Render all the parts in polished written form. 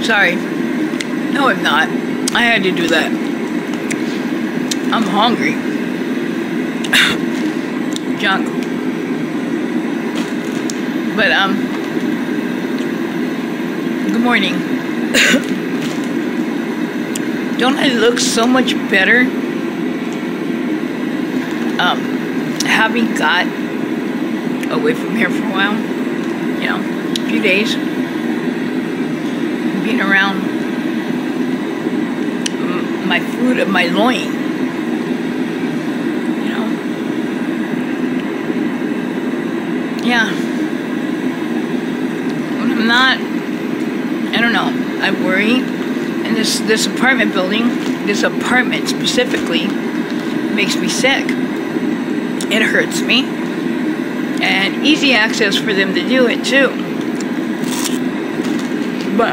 Sorry. No, I'm not. I had to do that. I'm hungry. Junk. But, good morning. Don't I look so much better? Having got away from here for a while, you know, a few days, being around my food of my loin, you know, yeah, when I'm not, I don't know, I worry, and this apartment building, this apartment specifically, makes me sick. It hurts me, and easy access for them to do it too. But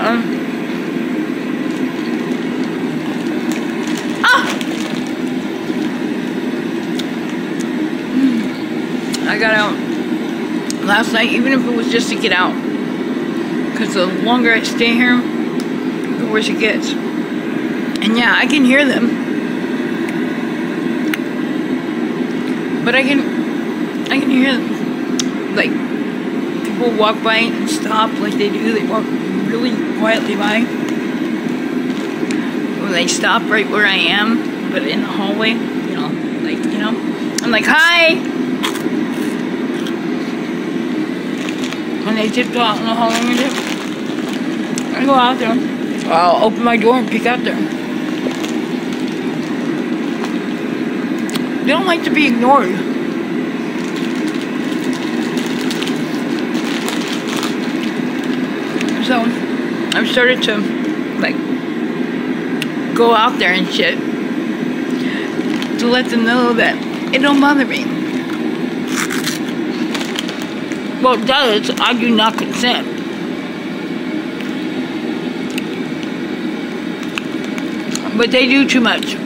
I got out last night, even if it was just to get out, because the longer I stay here, the worse it gets. And yeah, I can hear them. But I can hear them, like, people walk by and stop like they do. They walk really quietly by. Or they stop right where I am, but in the hallway, you know, like, you know. I'm like, hi! When they tiptoe out in the hallway, I go out there. I'll open my door and peek out there. They don't like to be ignored. So, I've started to, like, go out there and shit to let them know that it don't bother me. Well, it does. I do not consent. But they do too much.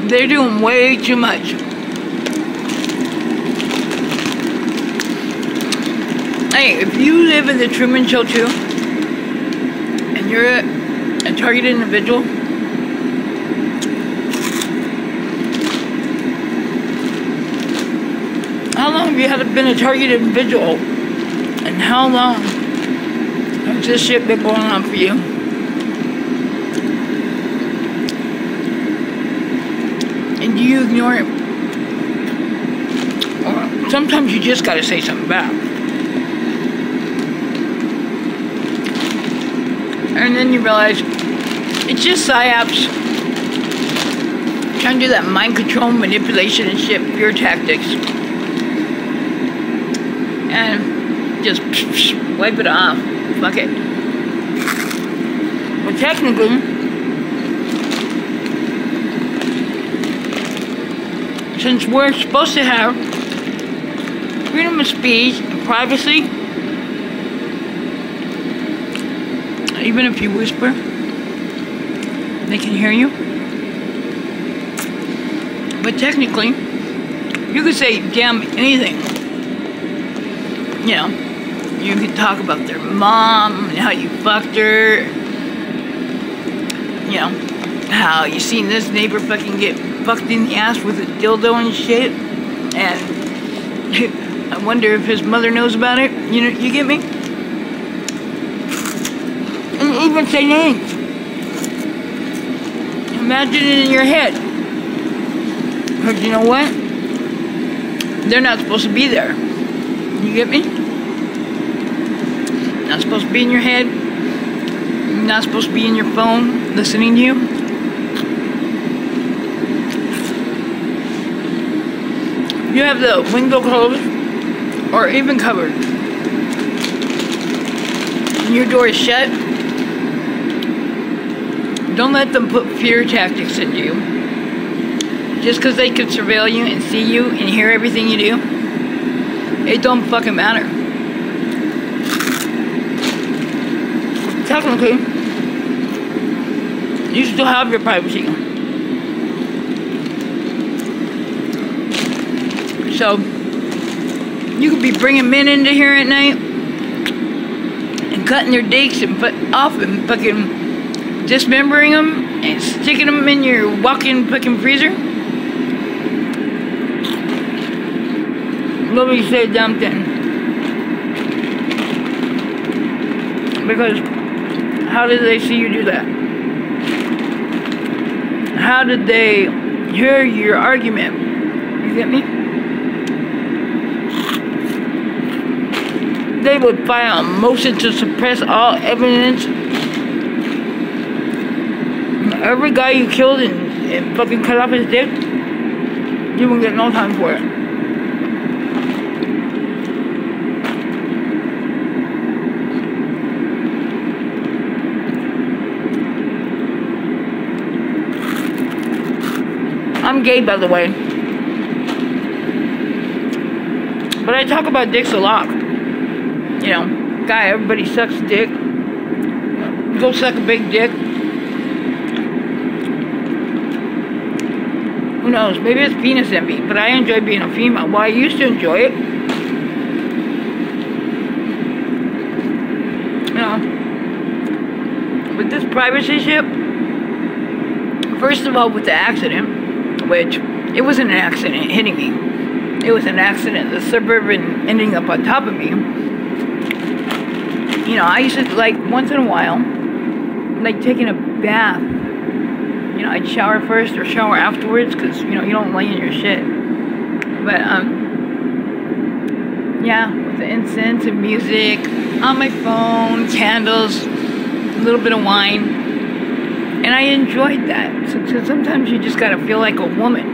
They're doing way too much. Hey, if you live in the Truman Show too, and you're a targeted individual, how long have you been a targeted individual? And how long has this shit been going on for you? And do you ignore it? Or sometimes you just gotta say something back. And then you realize it's just psyops. Trying to do that mind control, manipulation and shit, pure tactics. And just wipe it off. Fuck it. Well, technically, since we're supposed to have freedom of speech and privacy, even if you whisper, they can hear you. But technically, you could say damn anything. You know, you could talk about their mom and how you fucked her. You know, how you seen this neighbor fucking get fucked in the ass with a dildo and shit. And I wonder if his mother knows about it. You know, you get me? And even say names. Imagine it in your head. Because you know what? They're not supposed to be there. You get me? Not supposed to be in your head. Not supposed to be in your phone listening to you. You have the window closed or even covered. And your door is shut. Don't let them put fear tactics into you. Just because they could surveil you and see you and hear everything you do, it don't fucking matter. Technically, you still have your privacy. So, You could be bringing men into here at night and cutting their dicks and off and fucking dismembering them and sticking them in your walk-in fucking freezer. Nobody say a damn thing. Because how did they see you do that? How did they hear your argument? You get me? They would file a motion to suppress all evidence. Every guy you killed and fucking cut off his dick, you won't get no time for it. I'm gay, by the way. But I talk about dicks a lot. You know, guy, everybody sucks dick. Go suck a big dick. Who knows? Maybe it's penis envy, but I enjoy being a female. Well, I used to enjoy it. You know, with this privacy shit, first of all, with the accident, which it wasn't an accident hitting me. It was an accident, the Suburban ending up on top of me. You know, I used to, like, once in a while, like, taking a bath. You know, I'd shower first or shower afterwards, because, you know, you don't lay in your shit. But, yeah, with the incense and music, on my phone, candles, a little bit of wine. And I enjoyed that. So sometimes you just gotta feel like a woman.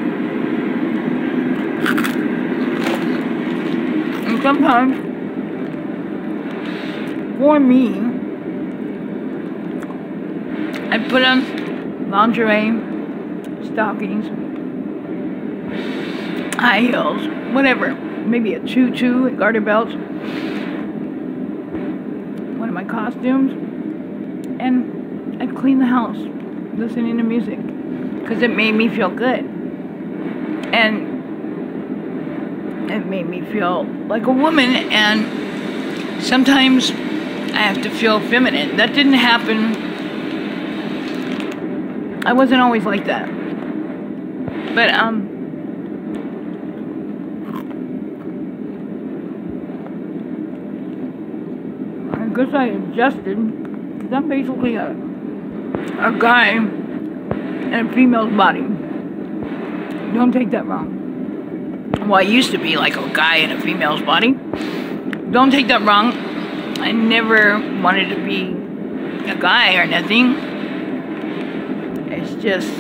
And sometimes, for me, I put on lingerie, stockings, high heels, whatever. Maybe a tutu, a garter belt, one of my costumes, and I'd clean the house, listening to music, because it made me feel good. And it made me feel like a woman, and sometimes I have to feel feminine. That didn't happen. I wasn't always like that. But, I guess I adjusted, because I'm basically a guy in a female's body. Don't take that wrong. Well, I used to be like a guy in a female's body. Don't take that wrong. I never wanted to be a guy or nothing. It's just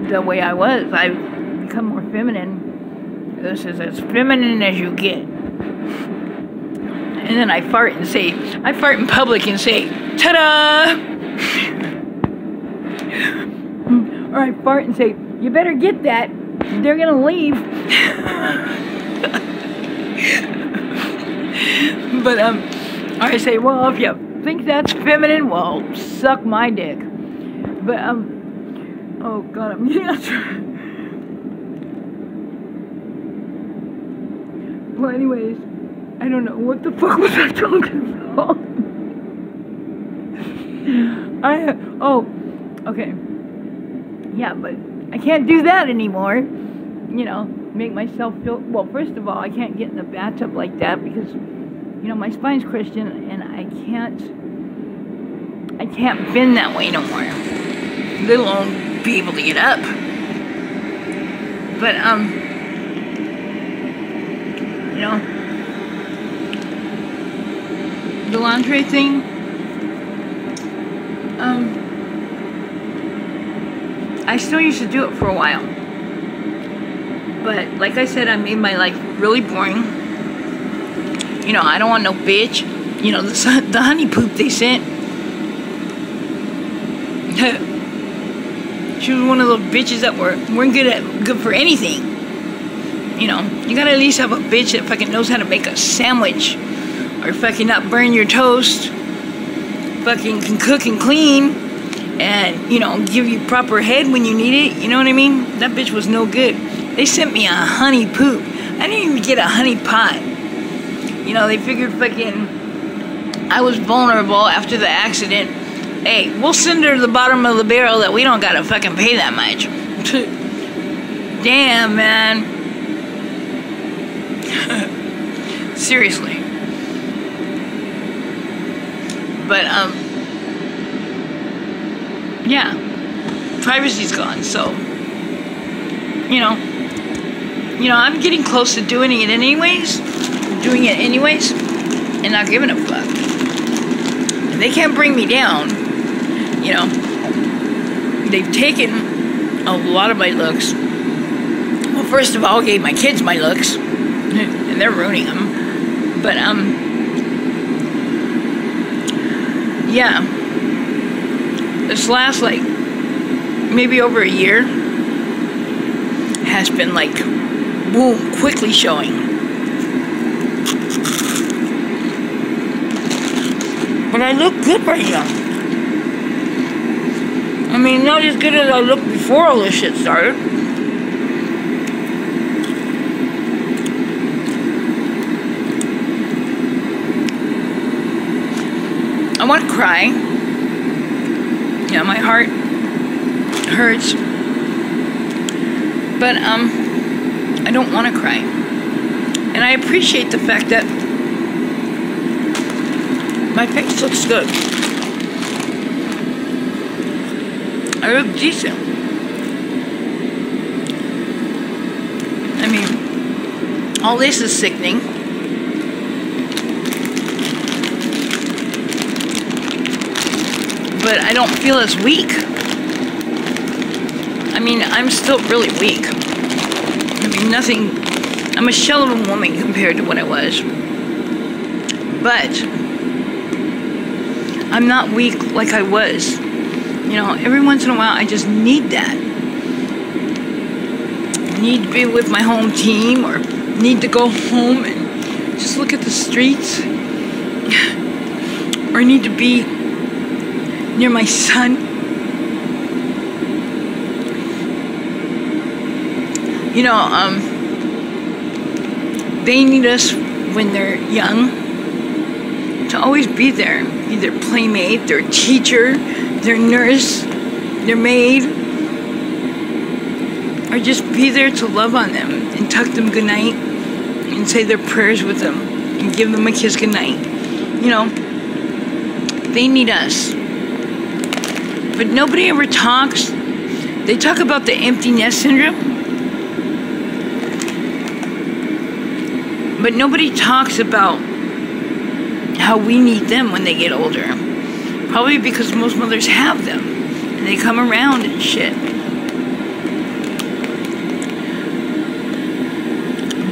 the way I was. I've become more feminine. This is as feminine as you get. And then I fart in public and say, ta-da! Or I fart and say, you better get that. They're gonna leave. But, or I say, well, if you think that's feminine, well, suck my dick. But, oh God, I'm getting well, anyways, I don't know, what the fuck was I talking about? Okay. Yeah, but I can't do that anymore. You know, make myself feel, well, first of all, I can't get in the bathtub like that because, you know, my spine's Christian and I can't bend that way no more. Let alone be able to get up. But, you know, the lingerie thing, I still used to do it for a while. But, like I said, I made my life really boring. You know, I don't want no bitch. You know, the honey poop they sent. She was one of those bitches that weren't good for anything. You know, you gotta at least have a bitch that fucking knows how to make a sandwich. Or fucking not burn your toast. Fucking can cook and clean. And, you know, give you proper head when you need it. You know what I mean? That bitch was no good. They sent me a honey poop. I didn't even get a honey pot. You know, they figured fucking I was vulnerable after the accident. Hey, we'll send her to the bottom of the barrel that we don't gotta fucking pay that much. Damn, man. Seriously. But, yeah. Privacy's gone, so, I'm getting close to doing it anyways, and not giving a fuck. And they can't bring me down, They've taken a lot of my looks. Well, first of all, I gave my kids my looks, and they're ruining them. But, yeah. This last, maybe over a year has been boom, quickly showing. But I look good right now. I mean, not as good as I looked before all this shit started. I want to cry. Yeah, my heart hurts. But, I don't want to cry. And I appreciate the fact that my face looks good. I look decent. I mean, all this is sickening. But I don't feel as weak. I mean, I'm still really weak. I mean, I'm a shell of a woman compared to what I was. But I'm not weak like I was. Every once in a while, I just need that. I need to be with my home team, or need to go home and just look at the streets. Or need to be near my son. They need us when they're young to always be there. Be their playmate, their teacher, their nurse, their maid. Or just be there to love on them and tuck them goodnight and say their prayers with them and give them a kiss goodnight. They need us. But nobody ever talks. They talk about the empty nest syndrome. But nobody talks about how we need them when they get older. Probably because most mothers have them. And they come around and shit.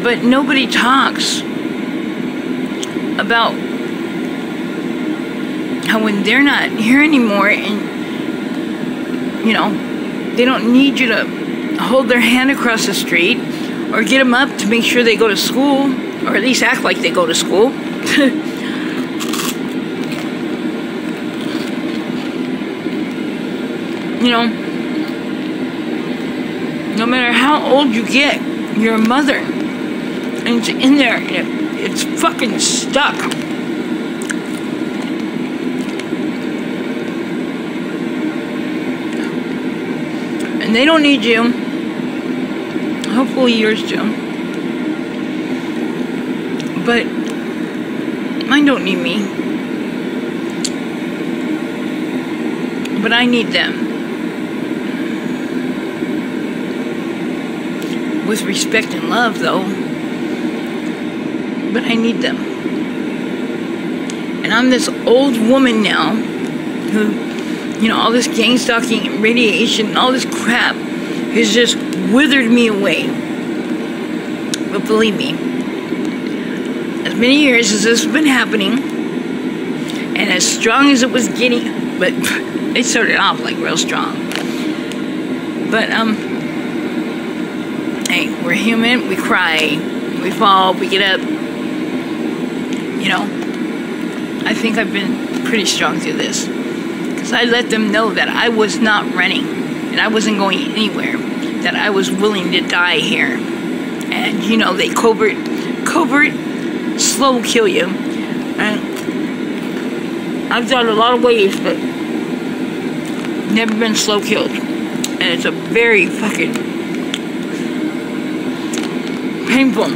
But nobody talks about how when they're not here anymore and they don't need you to hold their hand across the street or get them up to make sure they go to school, or at least act like they go to school. No matter how old you get, you're a mother. And it's in there, it's fucking stuck. And they don't need you. Hopefully yours do. But mine don't need me. But I need them. With respect and love, though. But I need them. And I'm this old woman now who, all this gang stalking and radiation and all this crap has just withered me away. But believe me, as many years as this has been happening, and as strong as it was getting, but it started off real strong. But, hey, we're human, we cry, we fall, we get up. I think I've been pretty strong through this. Because I let them know that I was not running, and I wasn't going anywhere, that I was willing to die here. And, they covert slow kill you. And I've done a lot of ways, but never been slow killed. And it's a very fucking painful.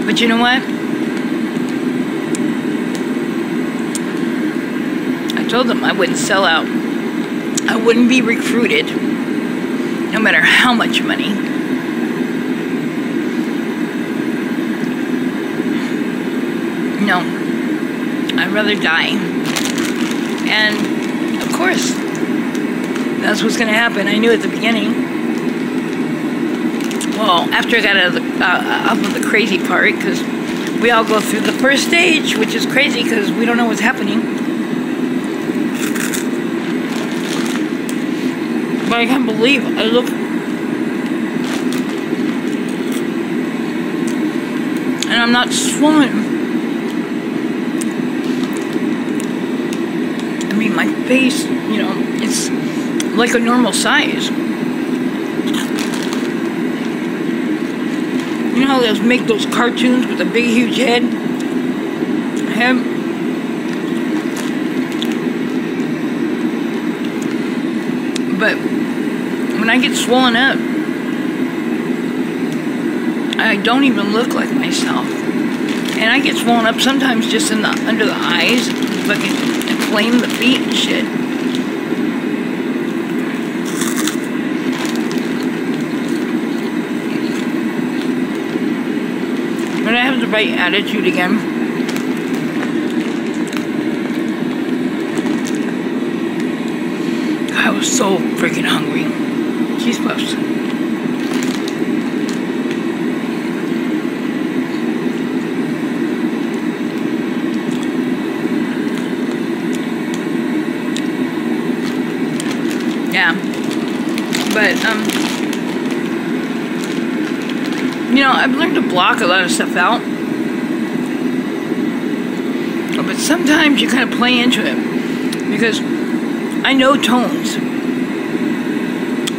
But you know what? I told them I wouldn't sell out. I wouldn't be recruited, no matter how much money. No, I'd rather die. And of course, that's what's going to happen. I knew at the beginning. Well, after I got out of off of the crazy part, because we all go through the first stage, which is crazy because we don't know what's happening. But I can't believe I look, and I'm not swollen. I mean, my face, you know, it's like a normal size. You know how they make those cartoons with a big, huge head? But when I get swollen up, I don't even look like myself. And I get swollen up sometimes just in the under the eyes, fucking inflame the feet and shit. But I have the right attitude again. I was so freaking hungry. Cheese puffs. Yeah. But, you know, I've learned to block a lot of stuff out. But sometimes you kind of play into it. Because I know tones.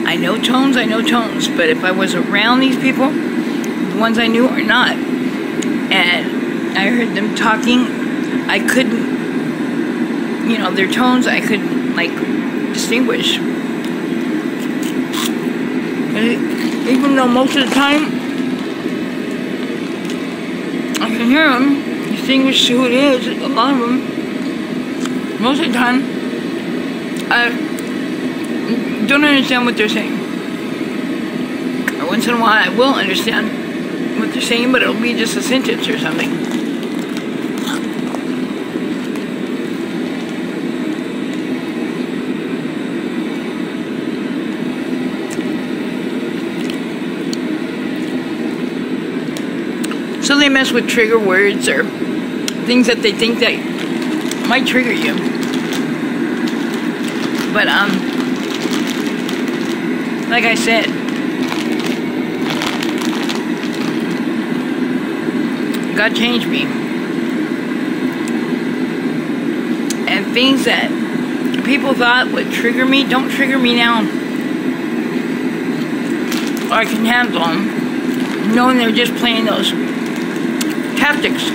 I know tones. But if I was around these people, the ones I knew or not, and I heard them talking, I couldn't, you know, their tones I couldn't, like, distinguish. And even though most of the time, I can hear them, distinguish who it is, a lot of them. Most of the time, I don't understand what they're saying. Once in a while, I will understand what they're saying, but it'll be just a sentence or something. So they mess with trigger words or things that they think that might trigger you. But, like I said, God changed me. And things that people thought would trigger me, don't trigger me now. Or I can handle them, knowing they're just playing those tactics.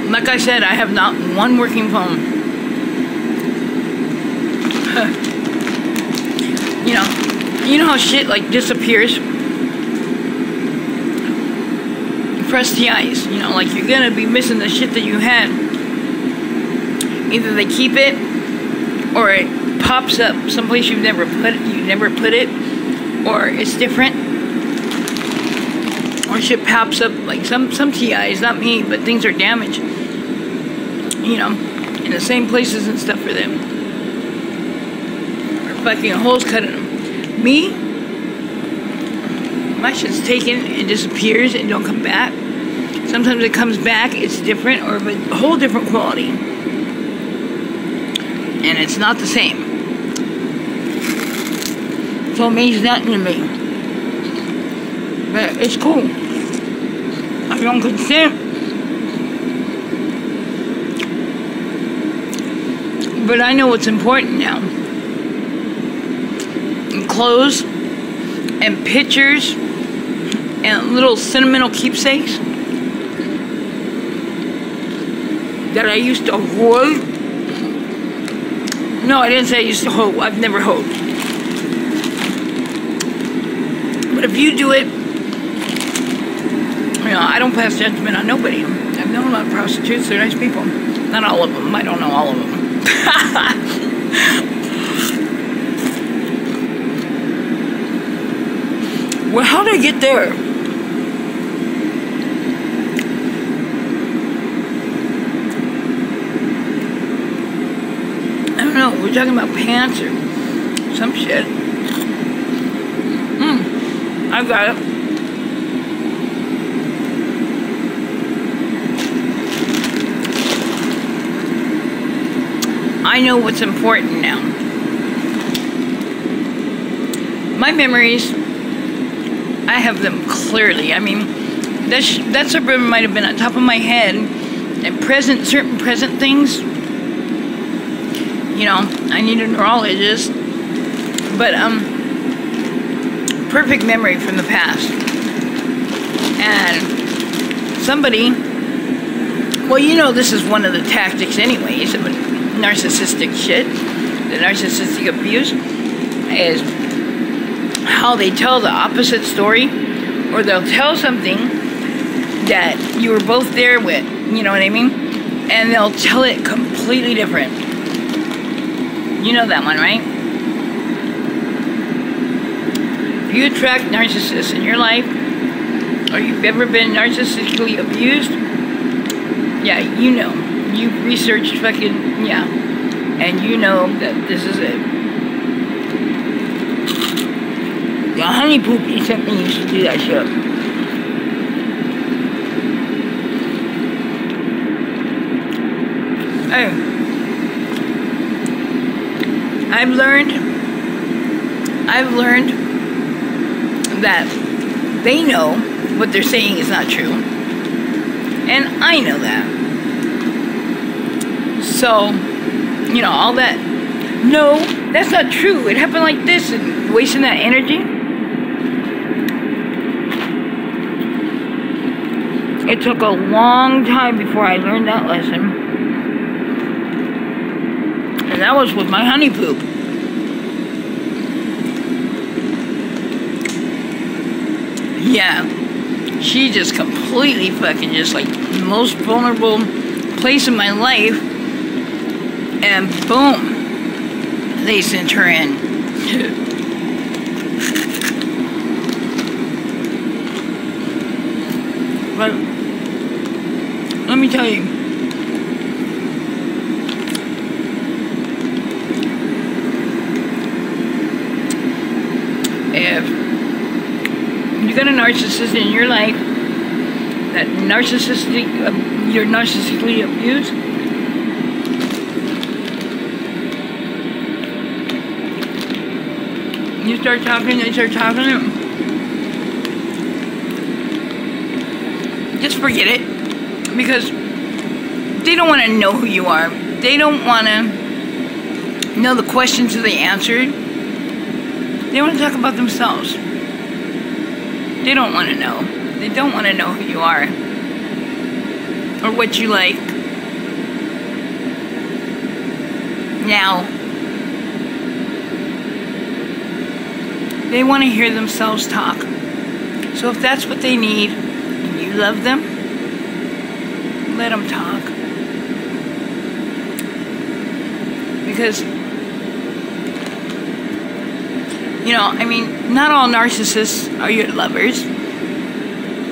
Like I said, I have not one working phone. You know how shit like disappears? Press the ice, you know, like you're gonna be missing the shit that you had. Either they keep it or it pops up someplace you never put it, or it's different. Or shit pops up like some TIs, not me, but things are damaged. You know, in the same places and stuff for them. Or fucking holes cut in them. Me, my shit's taken and disappears and don't come back. Sometimes it comes back, it's different or of a whole different quality. And it's not the same. So it means nothing to me. But it's cool. I don't consent. But I know what's important now. And clothes and pictures and little sentimental keepsakes that I used to hoard. No, I didn't say I used to hoard. I've never hoed. But if you do it, you know, I don't pass judgment on nobody. I've known a lot of prostitutes. They're nice people. Not all of them. I don't know all of them. Well, how did I get there? I don't know. We're talking about pants or some shit. I've got it. I know what's important now. My memories, I have them clearly. I mean, that suburban might have been on top of my head, and certain present things, you know, I need a neurologist, but perfect memory from the past. And somebody, well, you know, this is one of the tactics anyways of narcissistic shit, the narcissistic abuse, is how they tell the opposite story, or they'll tell something that you were both there with, you know what I mean? And they'll tell it completely different. You know that one, right? If you attract narcissists in your life, or you've ever been narcissistically abused, yeah, you know. You've researched fucking, yeah. And you know that this is it. The honey poop you sent me used to do that shit. Hey. I've learned that they know what they're saying is not true. And I know that. So, you know, all that, no, that's not true. It happened like this, and wasting that energy. It took a long time before I learned that lesson. And that was with my honey poop. Yeah, she just completely fucking just like the most vulnerable place in my life, and boom, they sent her in. But let me tell you, if you got a narcissist in your life that you're narcissistically abused, you start talking, they start talking, just forget it, because they don't want to know who you are. They don't want to know the questions that they answered. They want to talk about themselves. They don't want to know. They don't want to know who you are or what you like. Now, they want to hear themselves talk. So if that's what they need, and you love them, let them talk. Because, you know, I mean, not all narcissists are your lovers.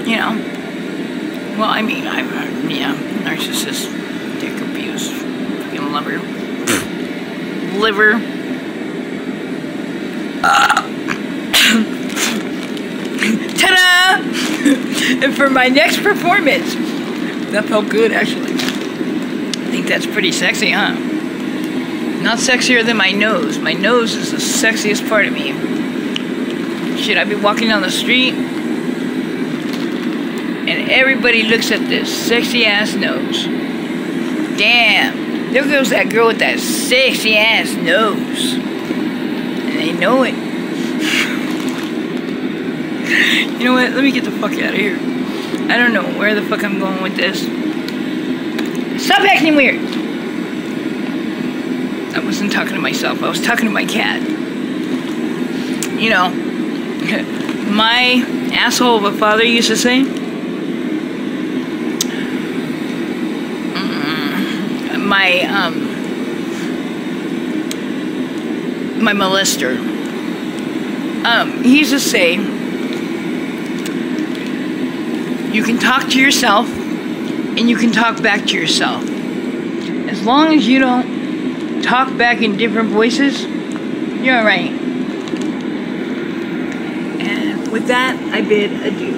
You know. Well, I mean, yeah, narcissist, dick abuse, fucking lover, liver. Ta-da! And for my next performance, that felt good, actually. I think that's pretty sexy, huh? Not sexier than my nose. My nose is the sexiest part of me. Shit, I'd be walking down the street and everybody looks at this sexy ass nose. Damn, there goes that girl with that sexy ass nose. And they know it. You know what? Let me get the fuck out of here. I don't know where the fuck I'm going with this. Stop acting weird. I wasn't talking to myself. I was talking to my cat. You know, my asshole of a father used to say, my molester, he used to say, you can talk to yourself and you can talk back to yourself. As long as you don't talk back in different voices, you're alright. And with that, I bid adieu.